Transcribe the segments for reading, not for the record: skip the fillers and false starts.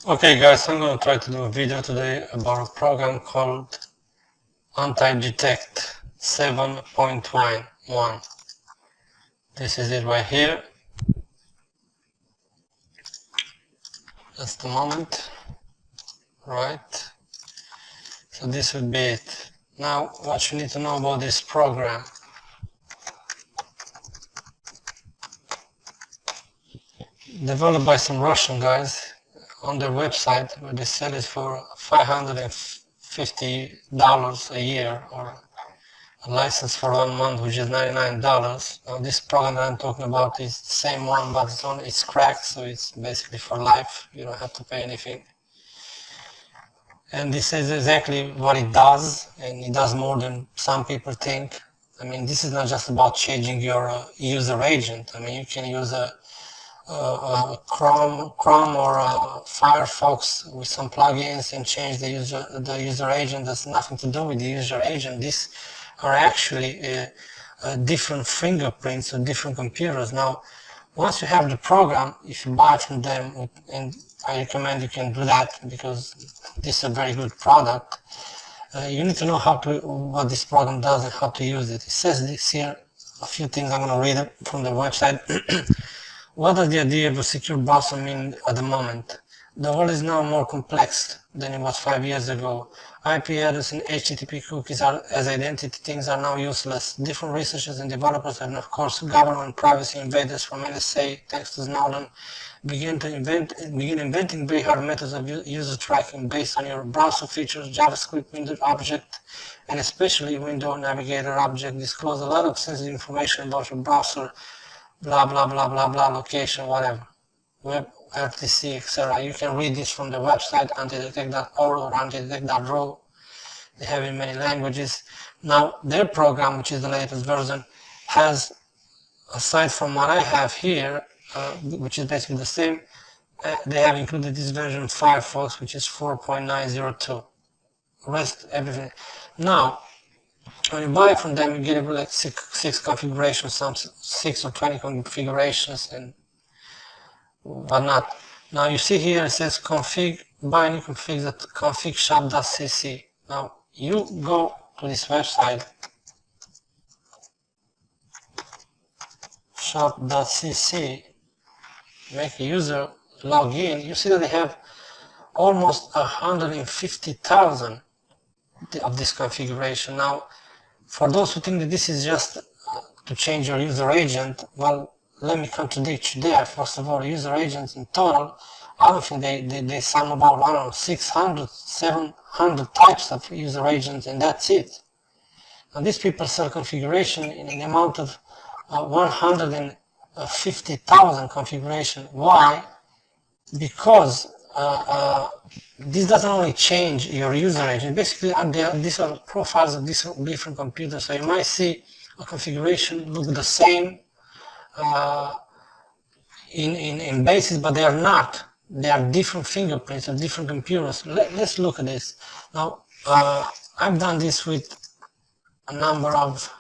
Okay guys, I'm going to try to do a video today about a program called Antidedect 7.1. This is it right here. Just a moment. Right. So this would be it. Now what you need to know about this program. Developed by some Russian guys on their website, where they sell it for $550 a year, or a license for 1 month, which is $99. Now this program that I'm talking about is the same one, but it's cracked, so it's basically for life. You don't have to pay anything. And this is exactly what it does, and it does more than some people think. I mean, this is not just about changing your user agent. I mean, you can use a Chrome or a Firefox with some plugins and change the user agent. That's nothing to do with the user agent. These are actually different fingerprints of different computers. Now, once you have the program, if you buy from them, and I recommend you can do that because this is a very good product, you need to know what this program does and how to use it. It says this here, a few things I'm going to read it from the website. What does the idea of a secure browser mean at the moment? The world is now more complex than it was 5 years ago. IP address and HTTP cookies as identity things are now useless. Different researchers and developers, and of course government privacy invaders from NSA, thanks to Snowden, begin inventing very hard methods of user tracking based on your browser features, JavaScript window object, and especially window navigator object disclose a lot of sensitive information about your browser, blah blah blah blah blah, location, whatever, web, RTC, etc. You can read this from the website antidedect.org or antidedect.ro. They have in many languages. Now their program, which is the latest version, has, aside from what I have here, which is basically the same, they have included this version Firefox, which is 4.902. Rest everything. Now when you buy from them, you get like six configurations, some 6 or 20 configurations and whatnot. Now you see here it says config, buy new config at config shop.cc. Now you go to this website, shop.cc, make a user, log in. You see that they have almost 150,000 of this configuration. Now, for those who think that this is just to change your user agent, well, let me contradict you there. First of all, user agents in total, I don't think they sum about, I don't know, 600, 700 types of user agents, and that's it. Now, these people sell configuration in an amount of 150,000 configuration. Why? Because this doesn't only change your user agent. Basically, these are profiles of different computers. So you might see a configuration look the same in basis, but they are not. They are different fingerprints of different computers. Let's look at this. Now, I've done this with a number of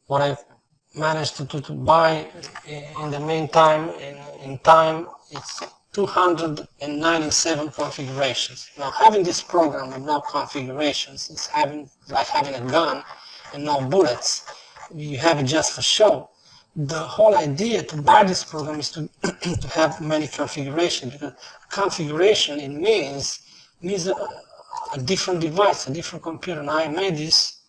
what I've managed to buy in the meantime. In time, it's 297 configurations. Now, having this program with no configurations is like having a gun and no bullets. You have it just for show. The whole idea to buy this program is to have many configurations, because configuration, it means a different device, a different computer. Now I made this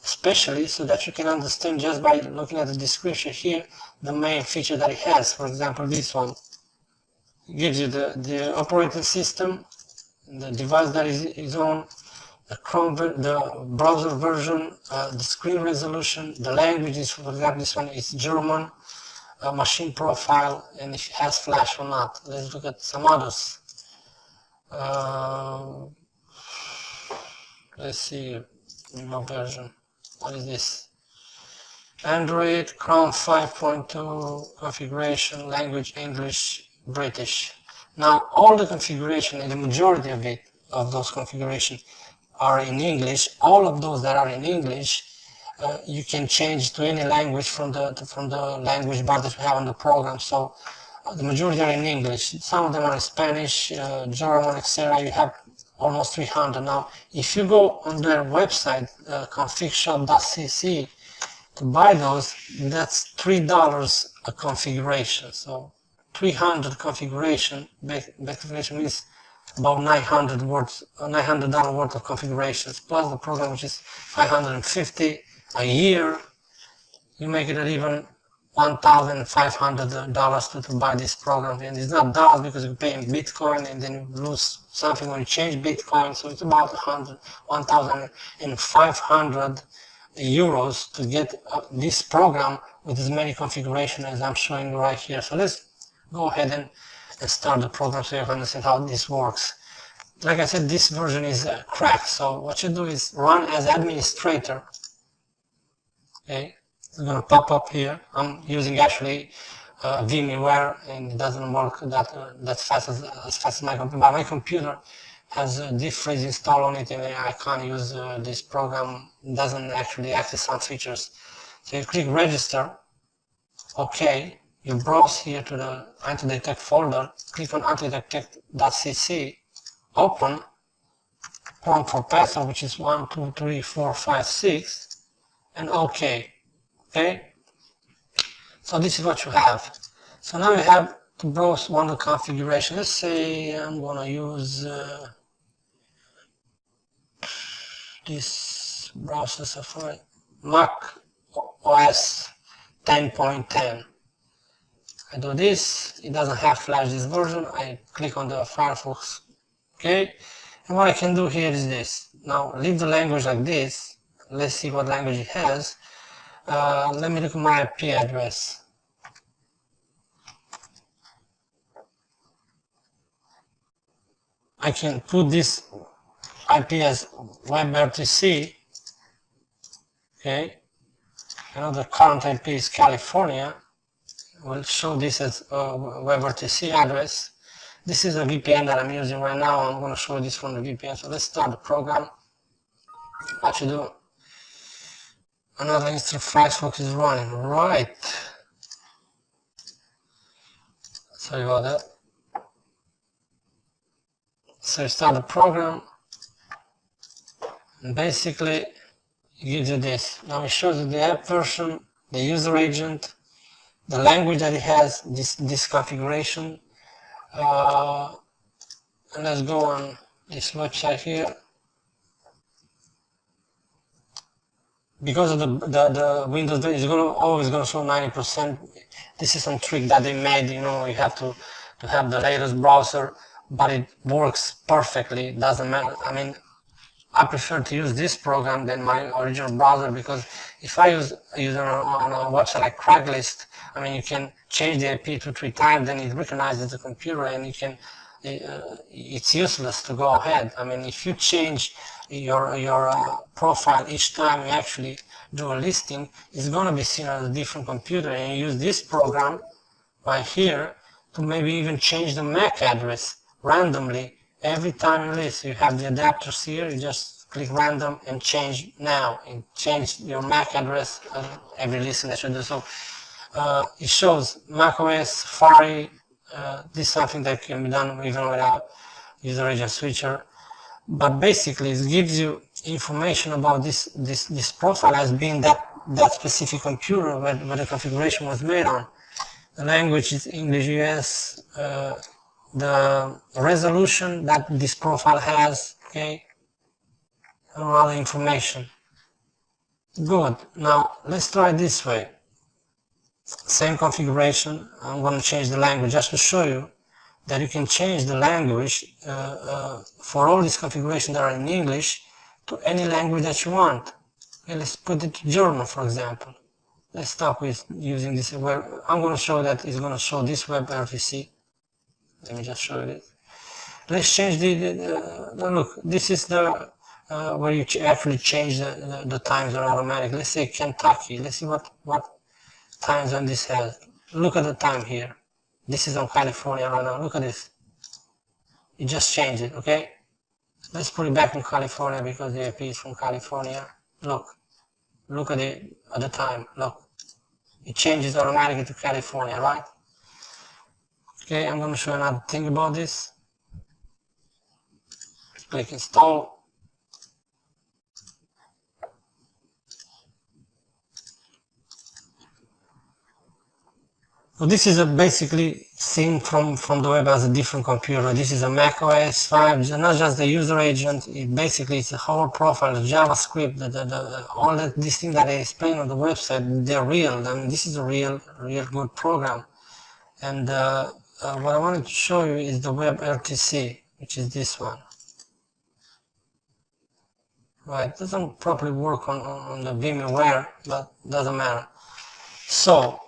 especially so that you can understand just by looking at the description here the main feature that it has. For example, this one gives you the operating system, the device that is on, the Chrome, the browser version, the screen resolution, the languages. For example, this one is German, machine profile, and if it has flash or not. Let's look at some others. Let's see, new version. What is this? Android, Chrome 5.2, configuration, language English, British. Now all the configuration, and the majority of those configurations are in English. All of those that are in English, you can change to any language from the language bar that you have on the program. So The majority are in English. Some of them are in Spanish, German, etc. You have almost 300 now. If you go on their website, configshop.cc, to buy those, that's $3 a configuration. So 300 configuration means about $900 worth of configurations, plus the program, which is $550 a year. You make it at even $1,500 to buy this program, and it's not dollars because you pay in Bitcoin and then you lose something when you change Bitcoin. So it's about 1,500 euros to get this program with as many configurations as I'm showing you right here. So let's go ahead and start the program so you can understand how this works. Like I said, this version is cracked. So what you do is run as administrator. Okay, it's going to pop up here. I'm using actually VMware, and it doesn't work that fast as fast as my computer. But my computer has a diff phrase installed on it, and I can't use this program. It doesn't actually access some features. So you click register. Okay, you browse here to the Antidedect folder. Click on antidedect.cc. Open. Prompt for password, which is 1, 2, 3, 4, 5, 6. And OK. Okay? So this is what you have. So now you have to browse one of the configuration. Let's say I'm going to use this browser Safari, Mac OS 10.10. I do this. It doesn't have Flash this version. I click on the Firefox. Okay? And what I can do here is this. Now leave the language like this. Let's see what language it has. Let me look at my IP address. I can put this IP as WebRTC. Okay. Another current IP is California. We'll show this as WebRTC address. This is a VPN that I'm using right now. I'm going to show this from the VPN. So let's start the program. What you do? Another instant Firefox is running. Right. Sorry about that. So you start the program. And basically, it gives you this. Now it shows you the app version, the user agent, the language that it has, this configuration. And let's go on this website here. Because of the Windows, it's always going to show 90%. This is some trick that they made. You know, you have to have the latest browser, but it works perfectly. It doesn't matter. I mean, I prefer to use this program than my original browser, because if I use it on a website like Craigslist, I mean, you can change the IP 2-3 times, then it recognizes the computer, and you can. It's useless to go ahead. I mean, if you change your profile each time you actually do a listing, it's going to be seen on a different computer, and you use this program right here to maybe even change the MAC address randomly every time you list. You have the adapters here, you just click random and change now, and change your MAC address every listing that you do. So it shows macOS, Safari. This is something that can be done even without user agent switcher. But basically, it gives you information about this profile as being that specific computer where the configuration was made on. The language is English US, the resolution that this profile has, okay, and all the information. Good. Now let's try it this way. Same configuration. I'm going to change the language just to show you that you can change the language for all these configurations that are in English to any language that you want. Okay, let's put it to German, for example. Let's start with using this. I'm going to show that it's going to show this WebRTC. Let me just show you this. Let's change look. This is the where you actually change the time zone automatically. Let's say Kentucky. Let's see what time zone this has. Look at the time here. This is on California right now. Look at this. You just changed it, okay? Let's put it back in California because the IP is from California. Look at the time. Look, it changes automatically to California, right? Okay, I'm going to show you another thing about this. Click install. So this is a basically seen from the web as a different computer. This is a Mac OS 5, not just the user agent. Basically it's a whole profile, the JavaScript, all these things that I explain on the website, they're real. I mean, this is a real good program. And what I wanted to show you is the web RTC, which is this one. Right, it doesn't properly work on the VMware, but doesn't matter. So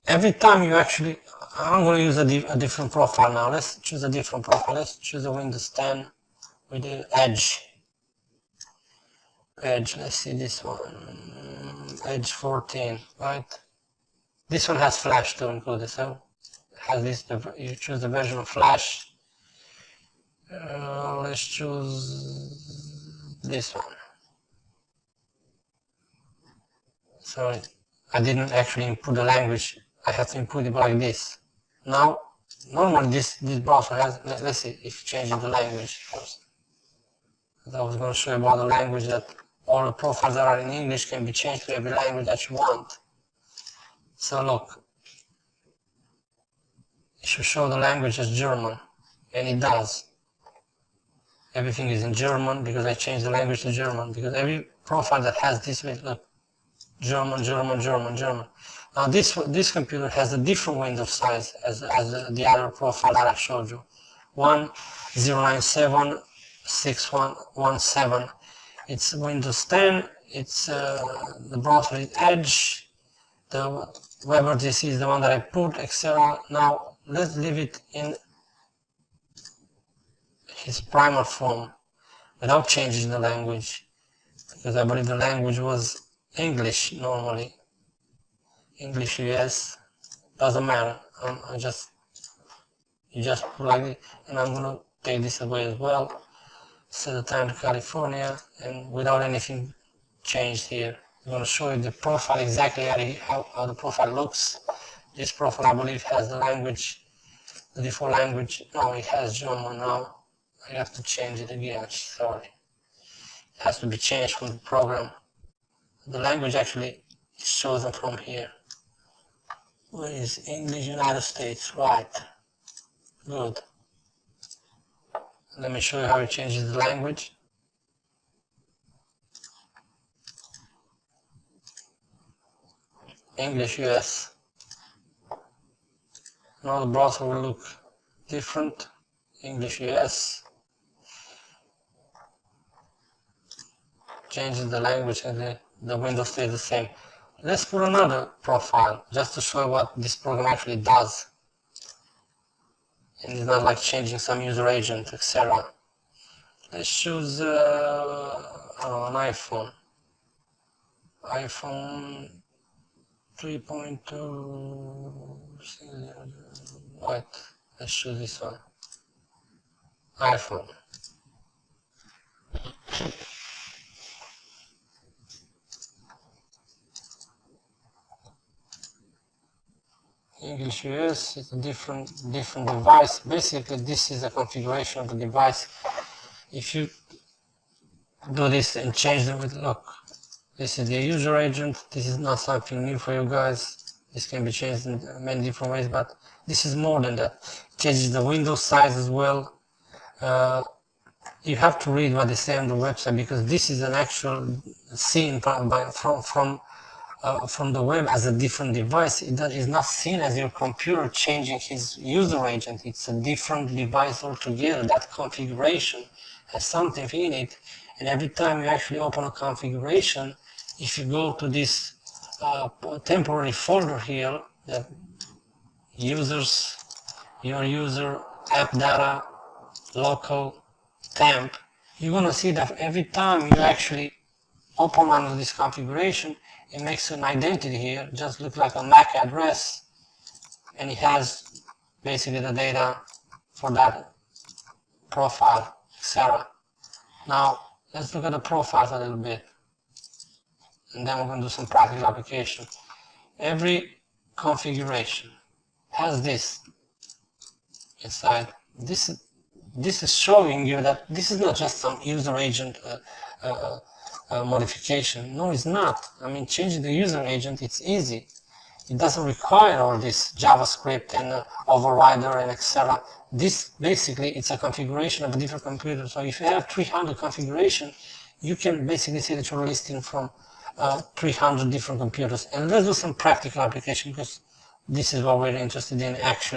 every time you actually, I'm going to use a different profile now. Let's choose a different profile. Let's choose a Windows 10 with the Edge. Let's see this one, Edge 14, right? This one has Flash too included, so it has this. You choose the version of Flash. Let's choose this one. Sorry, I didn't actually input the language. I have to input it like this. Now, normally this browser has, let's see if changing the language first. I was going to show you about the language that all the profiles that are in English can be changed to every language that you want. So look, it should show the language as German, and it does. Everything is in German because I changed the language to German, because every profile that has this way, look, German. Now this computer has a different window size as the other profile that I showed you. 10976117. It's Windows 10. It's the browser is Edge. The WebRTC is the one that I put, etc. Now let's leave it in his primer form without changing the language, because I believe the language was English normally. English US, doesn't matter. You just put like it, and I'm gonna take this away as well. Set the time to California, and without anything changed here. I'm gonna show you the profile exactly how the profile looks. This profile I believe has the language, the default language. No, it has German now. I have to change it again, sorry. It has to be changed from the program. The language actually is chosen from here. Where is English United States? Right. Good. Let me show you how it changes the language. English US. Now the browser will look different. English US. Changes the language and the window stays the same. Let's put another profile just to show what this program actually does. And it's not like changing some user agent, etc. Let's choose an iPhone. iPhone 3.2. Right, let's choose this one. iPhone. English US is a different device. Basically, this is a configuration of the device. If you do this and change them with, look, this is the user agent. This is not something new for you guys. This can be changed in many different ways, but this is more than that. It changes the window size as well. You have to read what they say on the website, because this is an actual scene from the web as a different device. It is not seen as your computer changing his user agent. It's a different device altogether. That configuration has something in it, and every time you actually open a configuration, if you go to this temporary folder here, that users, your user, app data, local, temp, you're going to see that every time you actually open one of this configuration, it makes an identity here, just look like a MAC address, and it has basically the data for that profile, etc. Now let's look at the profiles a little bit, and then we're going to do some practical application. Every configuration has this inside. This is showing you that this is not just some user agent modification. No, it's not. I mean, changing the user agent, it's easy. It doesn't require all this JavaScript and overrider and etc. This basically, it's a configuration of a different computer. So if you have 300 configuration, you can basically say that you're listing from 300 different computers. And let's do some practical application, because this is what we're interested in actually.